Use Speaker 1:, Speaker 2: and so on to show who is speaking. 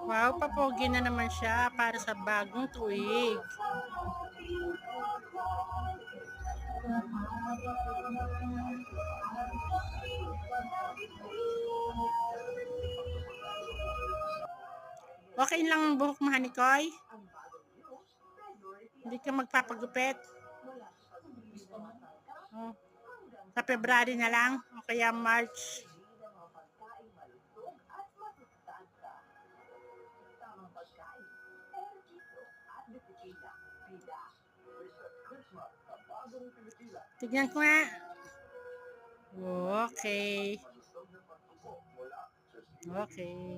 Speaker 1: Wow, papogi na naman siya para sa bagong tuig. Okay lang ang buhok mo, Hanikoy? Hindi ka magpapagupit? Oh. Sa February na lang? O kaya March? Tignan ko nga. Okay. Okay.